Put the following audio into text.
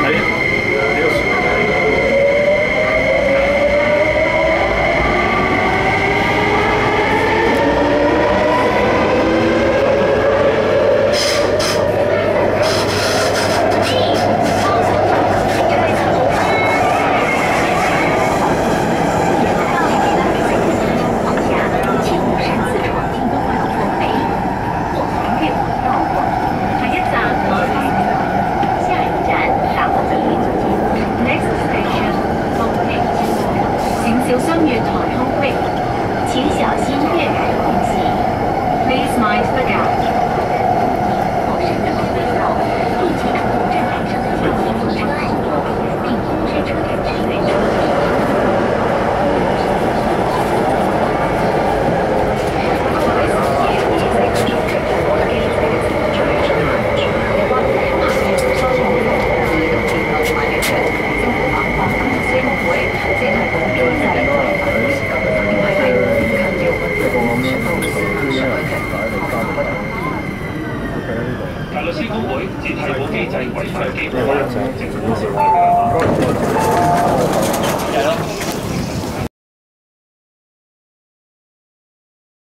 睇呢個船小心月台空隙，請小心月台空隙。Please mind the gap。或是等会到第7出口站台上的小型火车后座，并通知车站职员注意。各位小姐，请在车站站台可以在此准备上马具。我哋馬上收上呢個電腦同埋嘅政府板塊，咁先唔會淨係講經濟。大律師公會指替補機制違反基本法，政府